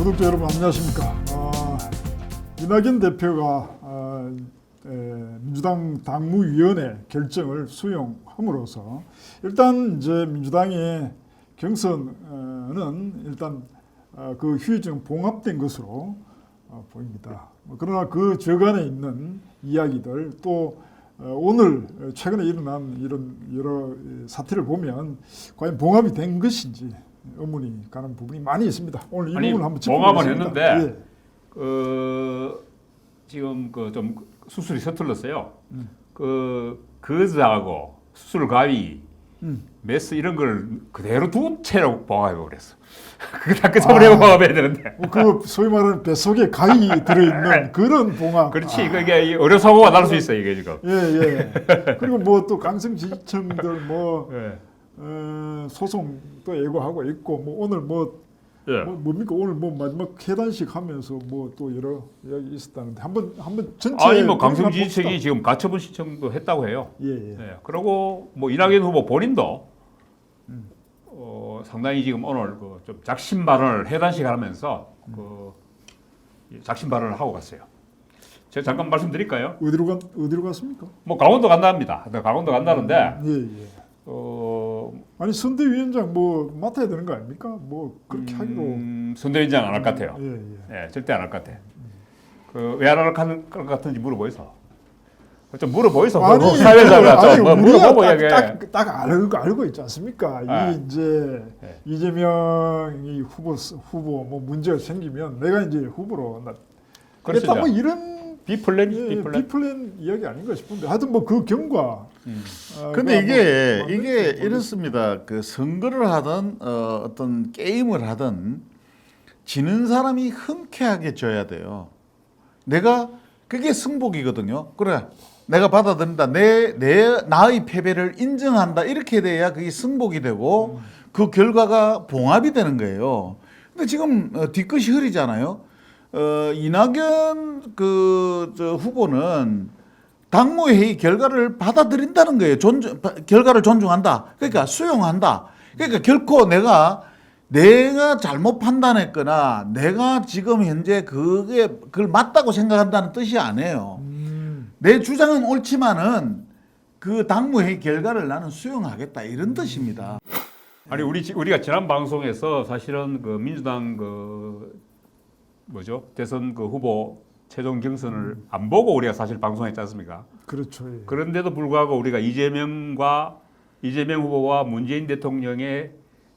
구독자 여러분 안녕하십니까. 이낙연 대표가 민주당 당무위원회 결정을 수용함으로써 일단 이제 민주당의 경선은 일단 그 휴의증 봉합된 것으로 보입니다. 그러나 그 저간에 있는 이야기들 또 오늘 최근에 일어난 이런 여러 사태를 보면 과연 봉합이 된 것인지 의문이 가는 부분이 많이 있습니다. 오늘 이 부분을 한번 봉합을 짚어보겠습니다. 했는데 지금 그 좀 수술이 서툴렀어요. 거즈하고 수술 가위, 메스 이런 걸 그대로 두 채로 봉합해 버렸어. 그게 다 끝으로 봉합해야 되는데. 그 소위 말하는 뱃속에 가위 들어있는 그런 봉합. 그렇지. 그게 어려사고가 날 수 있어 이게 지금. 예. 그리고 뭐 또 강성지지층들 뭐 예. 소송도 예고하고 있고 뭐 오늘 뭡니까 오늘 뭐 마지막 회단식 하면서 뭐 또 여러 이야기 있었다는데 한번 전체 아니 뭐 강성지지층이 지금 가처분 신청도 했다고 해요. 예. 그리고 뭐 이낙연 후보 본인도 상당히 지금 오늘 그 좀 작심 발언을 해단식 하면서 그 작심 발언을 하고 갔어요. 제가 잠깐 말씀드릴까요? 어디로 갔습니까? 뭐 강원도 간답니다. 강원도 간다는데 예. 아니 선대위원장 뭐 맡아야 되는 거 아닙니까? 뭐 그렇게 하기로 선대위원장 안 할 것 같아요. 예. 절대 안 할 것 같아. 왜 안 할 것 같은지 물어보이소. 좀 물어보이소. 아니 사회자가 좀 물어보고 우리가 이야기해. 딱 알고 있지 않습니까? 이 이제 이재명이 후보 뭐 문제가 생기면 내가 이제 후보로 그랬다 뭐 이런 비플랜 이야기 아닌가 싶은데 하여튼 뭐 그 경과. 근데 이게 이렇습니다. 그 선거를 하든 어떤 게임을 하든 지는 사람이 흔쾌하게 져야 돼요. 그게 승복이거든요. 그래, 내가 받아들인다. 나의 패배를 인정한다. 이렇게 돼야 그게 승복이 되고 그 결과가 봉합이 되는 거예요. 근데 지금 뒤끝이 흐리잖아요. 이낙연 후보는 당무회의 결과를 받아들인다는 거예요. 결과를 존중한다. 그러니까 수용한다. 그러니까 결코 내가 잘못 판단했거나 내가 지금 현재 그걸 맞다고 생각한다는 뜻이 아니에요. 내 주장은 옳지만은 그 당무회의 결과를 나는 수용하겠다 이런 뜻입니다. 아니 우리가 지난 방송에서 사실은 그 민주당 대선 후보 최종 경선을 안 보고 우리가 사실 방송했지 않습니까? 그렇죠. 예. 그런데도 불구하고 우리가 이재명 후보와 문재인 대통령의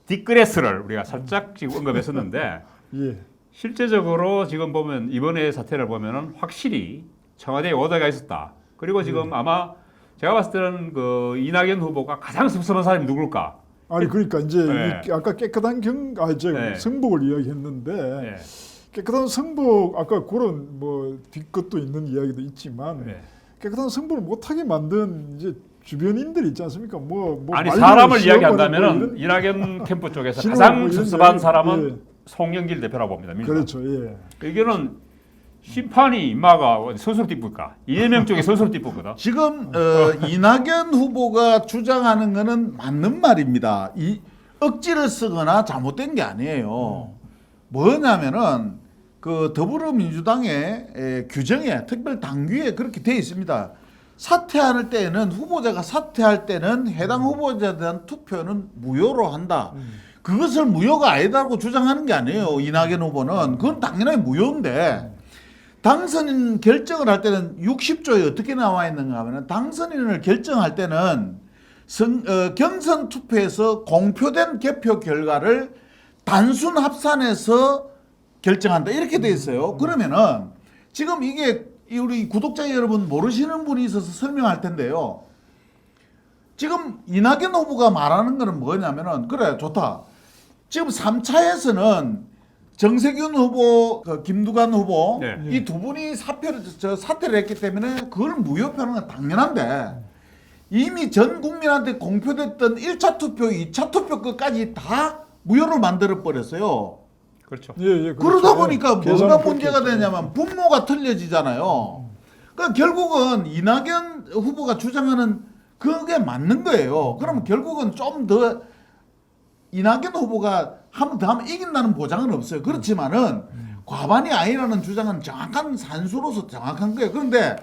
뒷그레스를 우리가 살짝 지금 언급했었는데 예. 실제적으로 지금 보면 이번에 사태를 보면은 확실히 청와대에 오다가 있었다. 그리고 지금 아마 제가 봤을 때는 그 이낙연 후보가 가장 섭섭한 사람이 누굴까? 아니 그러니까 이제 아까 깨끗한 승복을 이야기했는데. 깨끗한 승복 아까 그런 뭐 뒷것도 있는 이야기도 있지만 깨끗한 승복을 못하게 만든 이제 주변인들 있지 않습니까? 아니 사람을 이야기한다면은 이낙연 캠프 쪽에서 가장 섭섭한 사람은 송영길 대표라고 봅니다. 민주당. 그렇죠. 예. 이게는 심판이 인마가 선수로 띠뿔까? 이재명 쪽에 선수로 띠뿔거든. 지금 이낙연 후보가 주장하는 거는 맞는 말입니다. 억지를 쓰거나 잘못된 게 아니에요. 뭐냐면은 그 더불어민주당의 규정에 특별 당규에 그렇게 되어 있습니다. 사퇴할 때는 후보자가 사퇴할 때는 해당 후보자에 대한 투표는 무효로 한다. 그것을 무효가 아니다고 주장하는 게 아니에요. 이낙연 후보는 그건 당연히 무효인데 당선인 결정을 할 때는 60조에 어떻게 나와 있는가 하면 당선인을 결정할 때는 경선 투표에서 공표된 개표 결과를 단순 합산해서 결정한다 이렇게 돼 있어요. 그러면은 지금 이게 우리 구독자 여러분 모르시는 분이 있어서 설명할 텐데요. 지금 이낙연 후보가 말하는 거는 뭐냐면은 그래 좋다. 지금 3차에서는 정세균 후보, 김두관 후보 이 두 분이 사퇴를 했기 때문에 그걸 무효표는 건 당연한데 이미 전 국민한테 공표됐던 1차 투표, 2차 투표 끝까지 다 무효로 만들어 버렸어요. 그렇죠. 그렇죠. 그러다 보니까 뭐가 문제가 되냐면 분모가 틀려지잖아요. 그러니까 결국은 이낙연 후보가 주장하는 그게 맞는 거예요. 그러면 결국은 좀 더 이낙연 후보가 한 번 더 하면 이긴다는 보장은 없어요. 그렇지만은 과반이 아니라는 주장은 정확한 산수로서 정확한 거예요. 그런데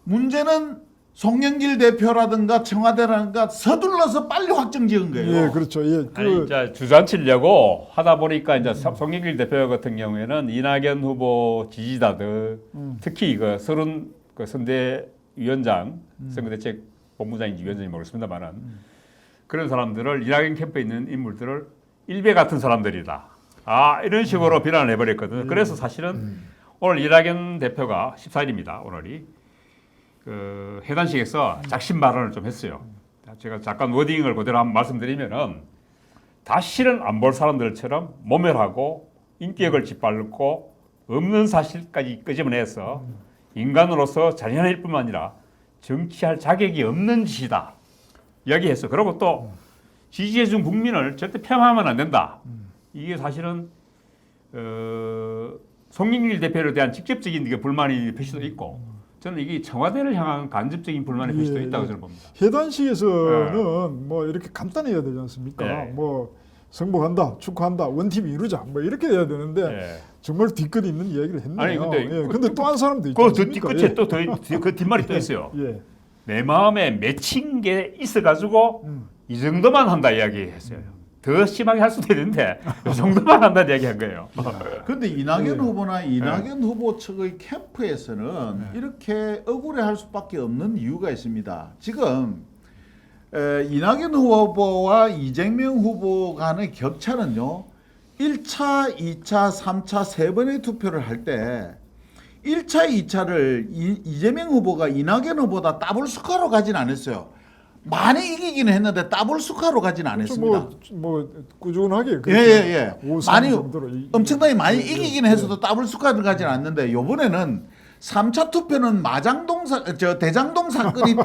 문제는 송영길 대표라든가 청와대라든가 서둘러서 빨리 확정 지은 거예요. 예, 그렇죠. 예, 아니 이제 주저앉히려고 하다 보니까 이제 송영길 대표 같은 경우에는 이낙연 후보 지지자들 특히 그 서른 그 선대위원장 선거대책 본부장인지 위원장인지 모르겠습니다만은 그런 사람들을 이낙연 캠프에 있는 인물들을 일베 같은 사람들이다. 아 이런 식으로 비난을 해버렸거든요. 그래서 사실은 오늘 이낙연 대표가 14일입니다. 오늘이 그 해단식에서 작심 발언을 좀 했어요. 제가 잠깐 워딩을 그대로 한번 말씀드리면은 다시는 안 볼 사람들처럼 모멸하고 인격을 짓밟고 없는 사실까지 끄집어내서 인간으로서 잔인할 뿐만 아니라 정치할 자격이 없는 짓이다 이야기했어. 그리고 또 지지해준 국민을 절대 폄하하면 안 된다. 이게 사실은 송영길 대표에 대한 직접적인 불만이 표시도 있고 저는 이게 청와대를 향한 간접적인 불만의 표시도 있다고 저는 봅니다. 해단식에서는 뭐 이렇게 간단해야 되지 않습니까? 네. 뭐 승복한다, 축하한다, 원팀 이루자 뭐 이렇게 돼야 되는데 예. 정말 뒤끝 있는 이야기를 했네요. 아니, 근데 예, 근데 또 한 사람도 있지 그 않습니까? 뒤끝에 또 그 뒷말이 또 있어요. 예. 내 마음에 맺힌 게 있어가지고 이 정도만 한다 이야기했어요. 더 심하게 할 수도 있는데 이 정도만 한다 이야기한 거예요. 그런데 이낙연 예. 후보나 이낙연 후보 측의 캠프에서는 이렇게 억울해할 수밖에 없는 이유가 있습니다. 지금 이낙연 후보와 이재명 후보 간의 격차는요. 1차, 2차, 3차 세 번의 투표를 할 때 1차, 2차를 이재명 후보가 이낙연 후보보다 더블 스코어로 가진 않았어요. 많이 이기기는 했는데 더블 스코어로 가진 않았습니다. 뭐 꾸준하게 예. 5, 많이 정도로 엄청나게 많이 예, 이기긴 했어도 더블 스코어로 가진 않는데 이번에는 3차 투표는 대장동 사건이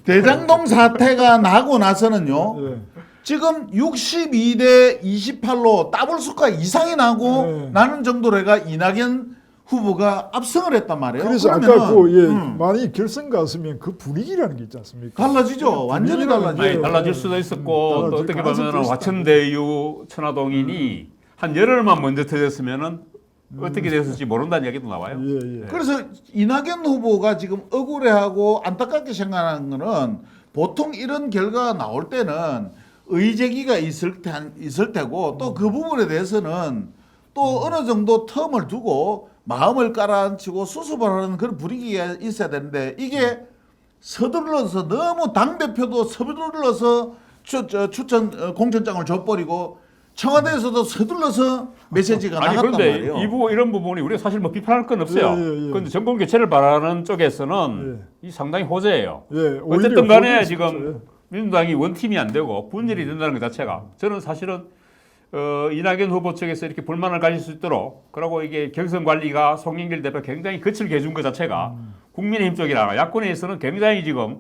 대장동 사태가 나고 나서는요. 예. 지금 62대 28로 더블 스코어 이상이 나고 네. 나는 정도로 해가 이낙연 후보가 압승을 했단 말이에요. 그래서 그러면은, 아까 만약에 결선 갔으면 그 분위기라는 게 있지 않습니까? 달라지죠. 완전히 분위기라는 달라지죠. 게 아니, 달라질 수도 있었고 달라질 또 어떻게 가능성도 보면 있었다. 화천대유 천화동인이 한 열흘만 먼저 터졌으면은 어떻게 됐을지 모른다는 얘기도 나와요. 예. 그래서 이낙연 후보가 지금 억울해하고 안타깝게 생각하는 거는 보통 이런 결과가 나올 때는 의제기가 있을 테고 또 그 부분에 대해서는 또 어느 정도 텀을 두고 마음을 깔아앉히고 수습을 하는 그런 분위기가 있어야 되는데 이게 서둘러서 너무 당대표도 서둘러서 추천 공천장을 줘버리고 청와대에서도 서둘러서 메시지가 아니 나갔단 그런데 말이에요. 이런 부분이 우리가 사실 뭐 비판할 건 없어요. 예. 그런데 정권 교체를 바라는 쪽에서는 이 상당히 호재예요. 예, 어쨌든 간에 오히려 지금 그렇죠. 민주당이 원팀이 안 되고 분열이 된다는 것 자체가 저는 사실은 이낙연 후보 측에서 이렇게 불만을 가질 수 있도록 그리고 이게 경선 관리가 송영길 대표 굉장히 거칠게 해준 것 자체가 국민의힘 쪽이라 야권에서는 굉장히 지금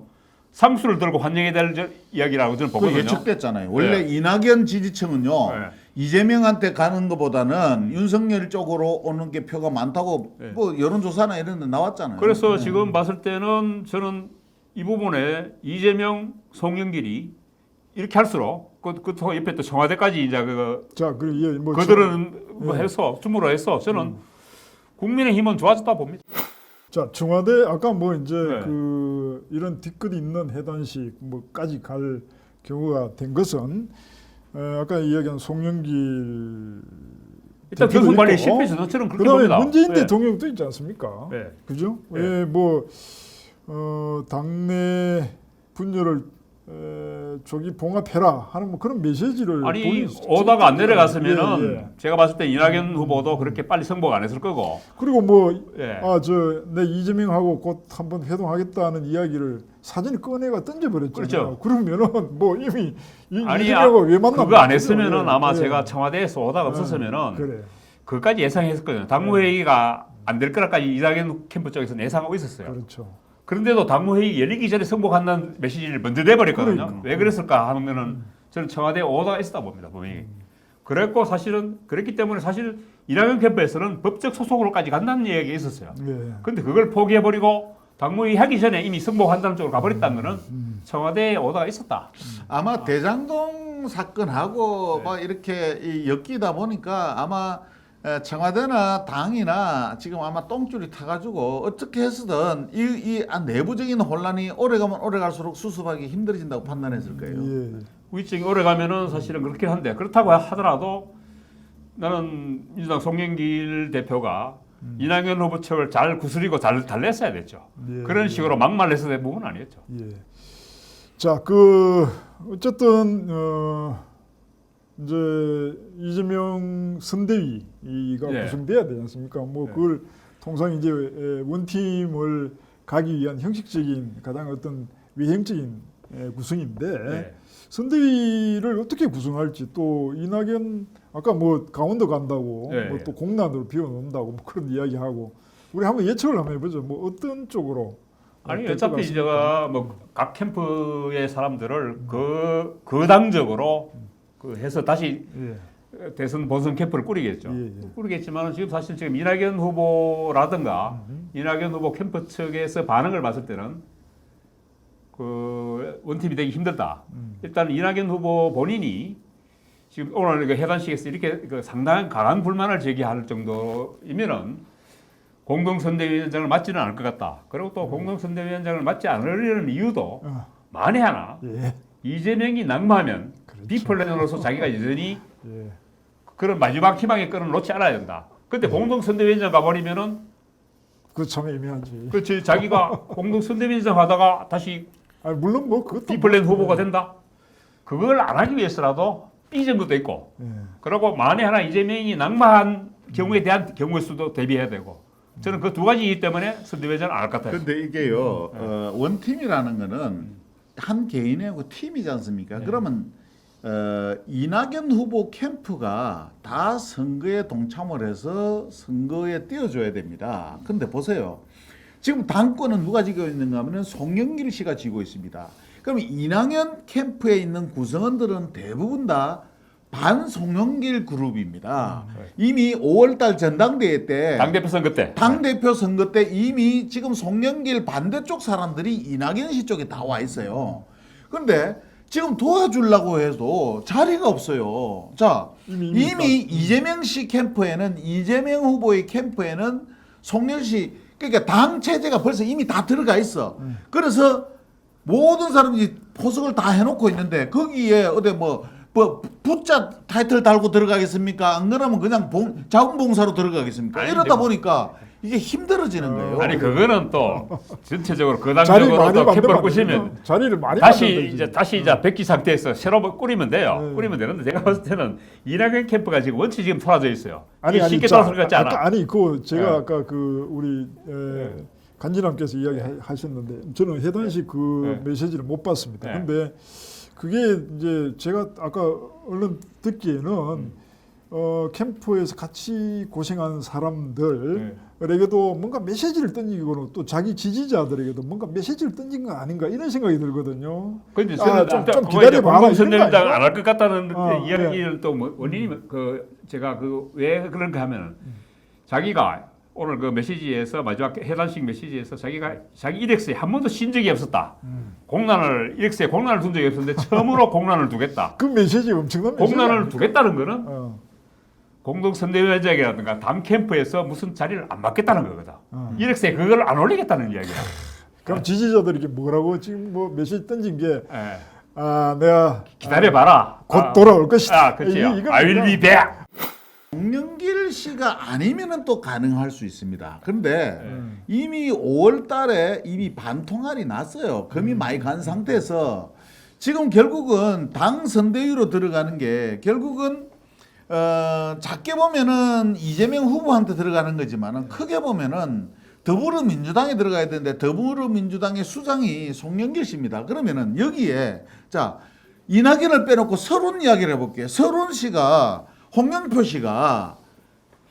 상수를 들고 환영해야 될 이야기라고 저는 그 보거든요. 예측됐잖아요. 원래 네. 이낙연 지지층은요. 네. 이재명한테 가는 것보다는 윤석열 쪽으로 오는 게 표가 많다고 네. 뭐 여론조사나 이런 데 나왔잖아요. 그래서 네. 지금 봤을 때는 저는 이 부분에 이재명, 송영길이 이렇게 할수록 그 옆에 또 청와대까지 이제 그들은 뭐 해서 춤으로 해서 저는 국민의힘은 좋아졌다 봅니다. 자, 청와대 아까 뭐 이제 네. 그 이런 뒤끝 있는 해단식 뭐까지 갈 경우가 된 것은 아까 이야기한 송영길 일단 대표도 경선 관리에 있고, 실패해서 저는 그렇게 그다음에 봅니다. 문재인 네. 대통령도 있지 않습니까? 네. 그죠? 네. 예, 뭐 당내 분열을 조기 봉합해라 하는 뭐 그런 메시지를 아니 오다가 안 내려갔으면은 예. 제가 봤을 때 이낙연 후보도 그렇게 빨리 선복 안 했을 거고. 그리고 뭐 예. 내 이재명하고 곧 한번 회동하겠다는 이야기를 사진을 꺼내가 던져버렸잖아요. 그렇죠. 그러면은 뭐 이미 아니 이재명하고 왜 만나? 그거 안 했으면은 아마 제가 청와대에서 오다가 없었으면은 그래. 그까지 예상했었거든요. 당무회의가 안 될 거라까지 이낙연 캠프 쪽에서 예상하고 있었어요. 그렇죠. 그런데도 당무회의 열리기 전에 선복한다는 메시지를 먼저 내버렸거든요. 그러니까. 왜 그랬을까 하면은 저는 청와대에 오다가 있었다 봅니다. 분명히. 그랬고 사실은 그랬기 때문에 사실 이낙연 캠프에서는 법적 소송으로까지 간다는 얘기가 있었어요. 예. 근데 그걸 포기해버리고 당무회의 하기 전에 이미 선복한다는 쪽으로 가버렸다는 거는 청와대에 오다가 있었다. 아마 대장동 이재명 사건하고 네. 막 이렇게 엮이다 보니까 아마 청와대나 당이나 지금 아마 똥줄이 타가지고 어떻게 해서든 이 내부적인 혼란이 오래가면 오래갈수록 수습하기 힘들어진다고 판단했을 거예요. 예. 후유증이 오래 가면은 사실은 그렇긴 한데 그렇다고 하더라도 나는 민주당 송영길 대표가 이낙연 후보 측을 잘 구슬이고 잘 달랬어야 됐죠. 예, 그런 예. 식으로 막말해서 된 부분은 아니었죠. 예. 자, 그 어쨌든 이제 이재명 선대위가 예. 구성돼야 되지 않습니까? 뭐 예. 그걸 통상 이제 원팀을 가기 위한 형식적인 가장 어떤 외형적인 구성인데 네. 선대위를 어떻게 구성할지 또 이낙연 아까 뭐 강원도 간다고 네. 뭐 또 공난으로 비워놓는다고 뭐 그런 이야기하고 우리 한번 예측을 한번 해보죠. 뭐 어떤 쪽으로 아니 될 것 어차피 같습니까? 제가 뭐 각 캠프의 사람들을 그 당적으로 그 해서 다시 예. 대선 본선 캠프를 꾸리겠죠. 예, 예. 꾸리겠지만 지금 사실 지금 이낙연 후보라든가 이낙연 후보 캠프 측에서 반응을 봤을 때는 그 원팀이 되기 힘들다. 일단 이낙연 후보 본인이 지금 오늘 그 해단식에서 이렇게 그 상당한 강한 불만을 제기할 정도이면은 공동선대위원장을 맡지는 않을 것 같다. 그리고 또 공동선대위원장을 맡지 않으려는 이유도 만에 하나 예. 이재명이 낙마하면 그렇죠. 비플랜으로서 자기가 여전히 예. 그런 마지막 희망의 끈을 놓지 않아야 된다. 근데 공동선대위원장 가버리면은 그 참 애매하지. 그렇지 자기가 공동선대위원장 하다가 다시 아니, 물론 뭐 그것도 비플랜 후보가 된다. 그걸 안 하기 위해서라도 삐진 것도 있고. 예. 그리고 만에 하나 이재명이 낙마한 경우에 대한 경우의 수도 대비해야 되고. 저는 그 두 가지이기 때문에 선대위원장은 안 할 것 같아요. 근데 이게요 원팀이라는 거는 한 개인하고 팀이지 않습니까? 그러면 이낙연 후보 캠프가 다 선거에 동참을 해서 선거에 뛰어줘야 됩니다. 근데 보세요. 지금 당권은 누가 쥐고 있는가 하면 송영길 씨가 쥐고 있습니다. 그럼 이낙연 캠프에 있는 구성원들은 대부분 다 반송영길 그룹입니다. 이미 5월달 전당대회 때 당대표 선거 때. 당대표 선거 때 이미 지금 송영길 반대쪽 사람들이 이낙연 씨 쪽에 다 와 있어요. 그런데 지금 도와주려고 해도 자리가 없어요. 자, 이미 이재명 씨 캠프에는 이재명 후보의 캠프에는 송영길 씨 그러니까 당 체제가 벌써 이미 다 들어가 있어. 그래서 모든 사람들이 포석을 다 해놓고 있는데 거기에 어디 뭐 붙자 타이틀 달고 들어가겠습니까? 안 그러면 그냥 자원봉사로 들어가겠습니까? 아니, 이러다 근데 보니까 이게 힘들어지는 거예요. 아니 그거는 또 전체적으로 그 자리 당적으로 많이 또 캠프를 만들면 꾸시면 자리를 많이 다시 만들면 되지. 이제 백지 상태에서 새로 꾸리면 돼요. 네. 꾸리면 되는데 제가 봤을 때는 이낙연 캠프가 지금 원체 지금 돌아져 있어요. 아니 이게 쉽게 자, 돌아설 것 같지 않아. 아까, 아니 그 제가 네. 아까 그 우리 간지남께서 이야기하셨는데 저는 해단식 그 네. 메시지를 못 봤습니다. 네. 근데 그게 이제 제가 아까 얼른 듣기에는 캠프에서 같이 고생한 사람들에게도 뭔가 메시지를 던지고는 또 자기 지지자들에게도 뭔가 메시지를 던진 거 아닌가 이런 생각이 들거든요. 근데 좀 기다려봐라, 공동선대위원장 이런 거 안 할 것 같다는 아닌가? 이야기를 또 뭐 원인이 그 제가 그 왜 그런가 하면은 자기가 오늘 그 메시지에서 마지막 해단식 메시지에서 자기가 자기 이력서에 한 번도 쉰 적이 없었다. 이력서에 공란을 둔 적이 없었는데 처음으로 공란을 두겠다. 그 메시지 엄청난 메시지 공란을 아닙니까? 두겠다는 거는 어. 공동선대위원장이라든가 당 캠프에서 무슨 자리를 안 받겠다는 거거든. 이력서에 그걸 안 올리겠다는 이야기야. 그럼 지지자들이 뭐라고 지금 뭐 메시지 던진 게 예. 내가 기다려봐라. 곧 돌아올 것이다. 그렇지. 이건 I will be back. 송영길 씨가 아니면은 또 가능할 수 있습니다. 그런데 이미 5월 달에 이미 반통알이 났어요. 금이 많이 간 상태에서 지금 결국은 당 선대위로 들어가는 게 결국은 작게 보면은 이재명 후보한테 들어가는 거지만은 크게 보면은 더불어민주당에 들어가야 되는데 더불어민주당의 수장이 송영길 씨입니다. 그러면은 여기에 자 이낙연을 빼놓고 서른 이야기를 해볼게요. 서른 씨가 홍영표 씨가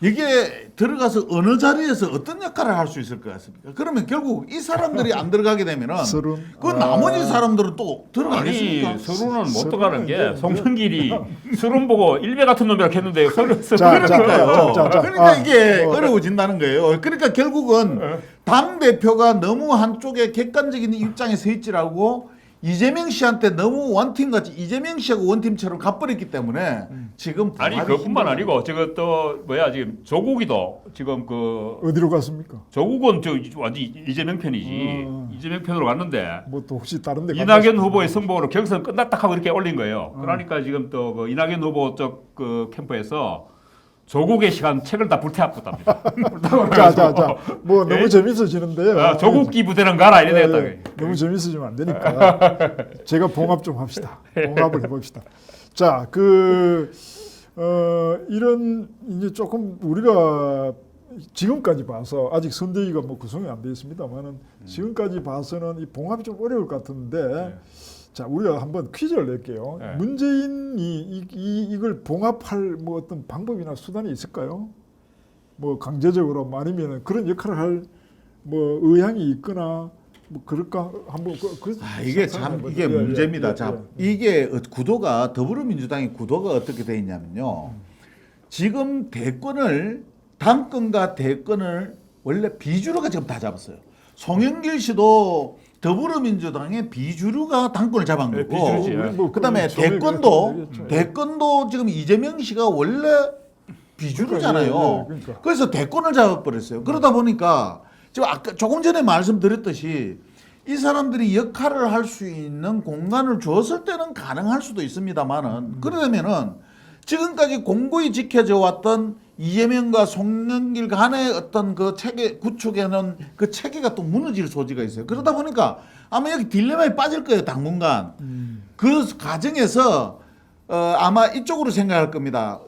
이게 들어가서 어느 자리에서 어떤 역할을 할 수 있을 것 같습니까? 그러면 결국 이 사람들이 안 들어가게 되면은 서른. 그 나머지 사람들은 또 들어가겠습니까? 아니 서른은 못 서른은 들어가는 게 이제 송영길이 서른 보고 일베 같은 놈이라 했는데 서른 그러니까요. 자, 그러니까 이게 어. 어려워진다는 거예요. 그러니까 결국은 당 대표가 너무 한쪽에 객관적인 입장에 서 있지라고 이재명 씨한테 너무 원팀 같이 이재명 씨하고 원팀처럼 가버렸기 때문에 지금 아니 부활이 그뿐만 힘들어요. 아니고 지금 또 뭐야 지금 조국이도 지금 그 어디로 갔습니까? 조국은 저 완전 이재명 편이지 이재명 편으로 갔는데 뭐 또 혹시 다른 데 이낙연 후보의 선봉으로 경선 끝났다 하고 이렇게 올린 거예요. 그러니까 지금 또 그 이낙연 후보 쪽 그 캠프에서 조국의 시간 책을 다 불태웠답니다. 자자자 뭐 너무 예? 재밌어지는데요. 아, 조국기 부대는 가라 이래 예, 되겠다. 예. 너무 재밌어지면 안 되니까 제가 봉합 좀 합시다. 봉합을 해봅시다. 자, 이런 이제 조금 우리가 지금까지 봐서 아직 선대위가 뭐 구성이 안 되어 있습니다만은 지금까지 봐서는 이 봉합이 좀 어려울 것 같은데 자, 우리가 한번 퀴즈를 낼게요. 네. 문재인이 이걸 봉합할 뭐 어떤 방법이나 수단이 있을까요? 뭐 강제적으로 뭐 아니면 그런 역할을 할 뭐 의향이 있거나 뭐 그럴까 한번 이게 참 이게 문제입니다. 자, 이게 구도가 더불어민주당의 구도가 어떻게 돼 있냐면요. 지금 당권과 대권을 원래 비주류가 지금 다 잡았어요. 송영길 씨도 더불어민주당의 비주류가 당권을 잡은 네, 거고, 비주류지. 뭐 그다음에 대권도 지금 이재명 씨가 원래 비주류잖아요. 그러니까. 그래서 대권을 잡아버렸어요. 그러다 보니까 지금 아까 조금 전에 말씀드렸듯이 이 사람들이 역할을 할 수 있는 공간을 줬을 때는 가능할 수도 있습니다만은 그러려면은 지금까지 공고히 지켜져 왔던 이재명과 송영길 간의 어떤 그 체계 구축에는 그 체계가 또 무너질 소지가 있어요. 그러다 보니까 아마 여기 딜레마에 빠질 거예요, 당분간. 그 과정에서 아마 이쪽으로 생각할 겁니다.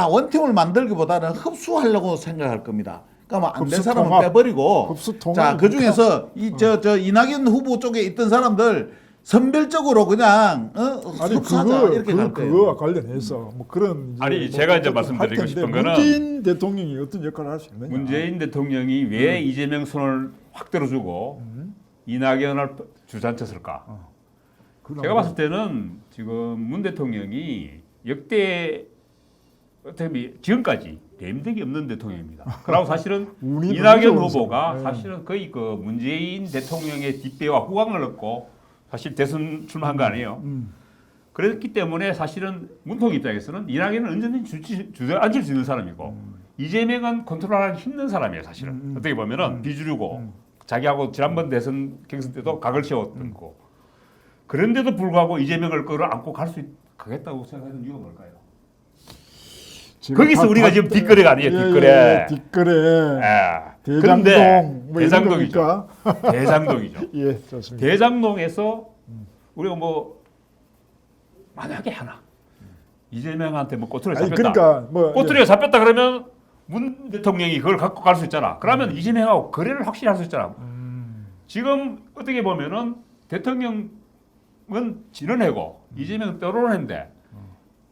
원팀을 만들기보다는 흡수하려고 생각할 겁니다. 그러니까 안 된 흡수 사람은 통합. 빼버리고, 흡수 통합. 자, 그 중에서 이낙연 후보 쪽에 있던 사람들 선별적으로 그냥 아니 흡수하자 이렇게 갈 거예요. 그거와 관련해서 뭐 그런 아니, 이제 제가 이제 할 말씀드리고 텐데 싶은 거는 문재인 대통령이 어떤 역할을 할 수 있느냐. 문재인 대통령이 왜 이재명 손을 확 들어주고 이낙연을 주저앉혔을까? 제가 봤을 때는 지금 문 대통령이 역대 어떻게 보면 지금까지 대임덕이 없는 대통령입니다. 그리고 사실은 운이 이낙연 너무 후보가 좋았어요. 사실은 거의 그 문재인 대통령의 뒷배와 후광을 얻고 사실 대선 출마한 거 아니에요. 그랬기 때문에 사실은 문통 입장에서는 이낙연은 언제든지 주저앉을 수 있는 사람이고 이재명은 컨트롤하기 힘든 사람이에요. 사실은 어떻게 보면은 비주류고 자기하고 지난번 대선 경선 때도 각을 세웠던 거. 그런데도 불구하고 이재명을 끌어안고 가겠다고 생각하는 이유가 뭘까요? 거기서 우리가 지금 뒷거래가 아니에요. 뒷거래. 뒷거래. 예. 대장동 그런데 뭐 이런 대장동이죠. 겁니까? 대장동이죠. 예, 좋습니다. 대장동에서 우리가 뭐 만약에 하나 이재명한테 뭐 꼬투리에 아니, 잡혔다. 그러니까 뭐 꼬투리에 잡혔다 그러면 문 대통령이 그걸 갖고 갈 수 있잖아. 그러면 이재명하고 거래를 확실히 할 수 있잖아. 지금 어떻게 보면은 대통령은 진원해고 이재명은 떠오르는데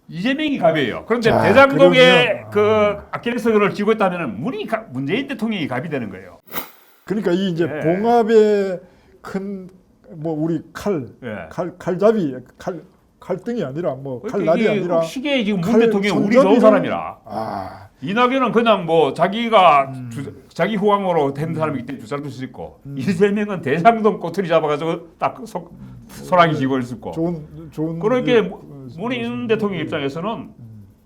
이재명이 갑이에요. 그런데 자, 대장동에 그러면, 그 아킬레스건을 쥐고 있다면은 문재인 대통령이 갑이 되는 거예요. 그러니까 이 이제 예. 봉합의 큰 뭐 우리 예. 칼잡이 칼등이 아니라 뭐 칼날이 이게 아니라 시기에 지금 문 칼 대통령 우리 좋은 손잡이를- 사람이라. 아, 이낙연은 그냥 뭐 자기가 자기 후광으로 된 사람이기 때문에 주장할 수 있고 이재명은 대장동 꼬투리 잡아가지고 딱 소랑이 쥐고 있었고. 좋은 그러니까 예, 문재인 대통령 입장에서는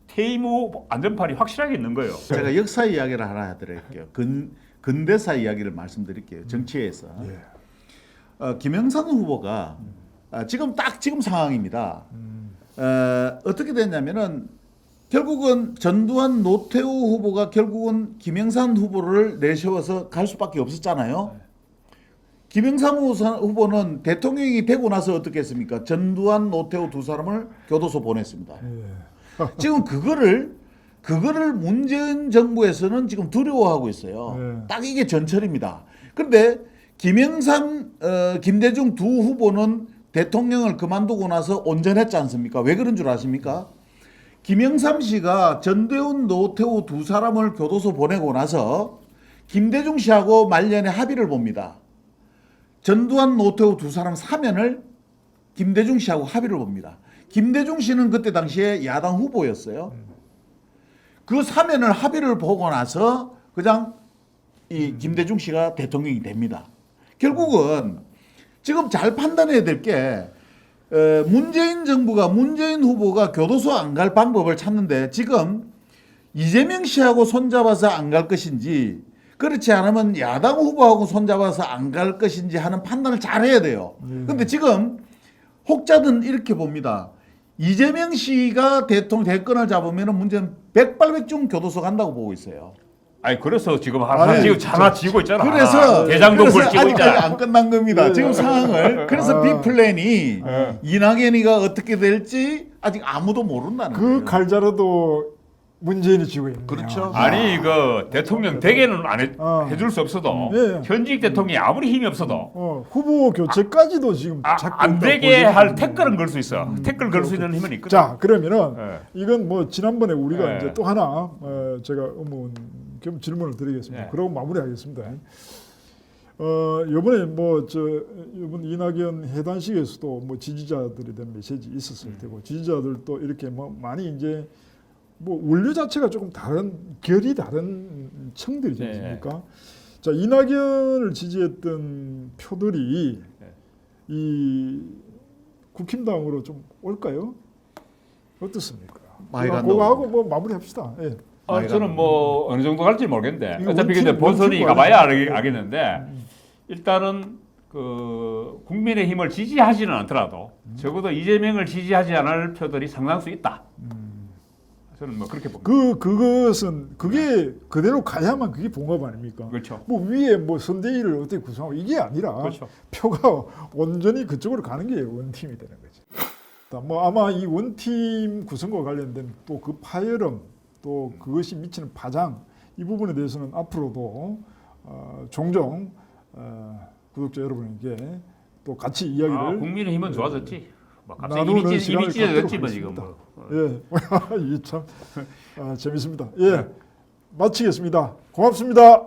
퇴임 후 안전판이 확실하게 있는 거예요. 제가 역사 이야기를 하나 해드릴게요. 근대사 이야기를 말씀드릴게요. 정치에서. 김영삼 후보가 지금 상황입니다. 어떻게 됐냐면은 결국은 전두환 노태우 후보가 결국은 김영삼 후보를 내세워서 갈 수밖에 없었잖아요. 김영삼 후보는 대통령이 되고 나서 어떻게 했습니까? 전두환 노태우 두 사람을 교도소 보냈습니다. 지금 그거를 문재인 정부에서는 지금 두려워하고 있어요. 딱 이게 전철입니다. 그런데 김대중 두 후보는 대통령을 그만두고 나서 온전했지 않습니까? 왜 그런 줄 아십니까? 김영삼 씨가 전대훈, 노태우 두 사람을 교도소 보내고 나서 김대중 씨하고 말년에 합의를 봅니다. 전두환, 노태우 두 사람 사면을 김대중 씨하고 합의를 봅니다. 김대중 씨는 그때 당시에 야당 후보였어요. 그 사면을 합의를 보고 나서 그냥 이 김대중 씨가 대통령이 됩니다. 결국은 지금 잘 판단해야 될 게 문재인 정부가 문재인 후보가 교도소 안 갈 방법을 찾는데 지금 이재명 씨하고 손잡아서 안 갈 것인지 그렇지 않으면 야당 후보하고 손잡아서 안 갈 것인지 하는 판단을 잘 해야 돼요. 근데 지금 혹자든 이렇게 봅니다. 이재명 씨가 대권을 잡으면 문제는 백발백중 교도소 간다고 보고 있어요. 아니 그래서 지금 아니, 지금 하나 지고 있잖아. 그래서 대장동 불 지고 아직까지 있잖아. 안 끝난 겁니다. 지금 상황을 그래서 B 플랜이 이낙연이가 어떻게 될지 아직 아무도 모른다는 그 거예요. 칼자루도 문재인이 쥐고 있네요. 그렇죠. 아니 그 대통령 대개는 어. 해줄 수 없어도 예. 현직 대통령이 아무리 힘이 없어도 후보 교체까지도 지금 자꾸 안 있다고 되게 보여지고 할 있는데. 태클은 걸 수 있어. 태클 걸 수 있는 힘은 있거든. 자 그러면은 예. 이건 뭐 지난번에 우리가 예. 이제 또 하나 제가 겸 질문을 드리겠습니다. 예. 그러고 마무리하겠습니다. 이번에 이번 이낙연 해단식에서도 뭐 지지자들에 대한 메시지 있었을 테고 지지자들도 이렇게 뭐 많이 이제 뭐 원료 자체가 조금 결이 다른 층들이지 예. 않습니까? 자 이낙연을 지지했던 표들이 이 국힘당으로 좀 올까요? 어떻습니까? 많이 그거 간다고. 하고 뭐 마무리합시다. 예. 저는 뭐 어느 정도 갈지 모르겠는데 이거 어차피 원팀, 근데 본선이 원팀 가봐야 아니죠? 알겠는데 일단은 그 국민의힘을 지지하지는 않더라도 적어도 이재명을 지지하지 않을 표들이 상당수 있다. 저는 뭐 그렇게 봅니다. 그것은 그게 그대로 가야만 그게 봉합 아닙니까? 그렇죠. 뭐 위에 뭐 선대위를 어떻게 구성하고 이게 아니라 그렇죠. 표가 온전히 그쪽으로 가는 게 원팀이 되는 거지. 뭐 아마 이 원팀 구성과 관련된 또 그 파열음 또 그것이 미치는 파장 이 부분에 대해서는 앞으로도 종종 구독자 여러분에게 또 같이 이야기를 국민의힘은 좋아졌지. 뭐 갑자기 나누는 시간을 이미지 됐지 뭐 갖도록 지금. 하겠습니다. 뭐. 예, 이게 참 재밌습니다. 예, 마치겠습니다. 고맙습니다.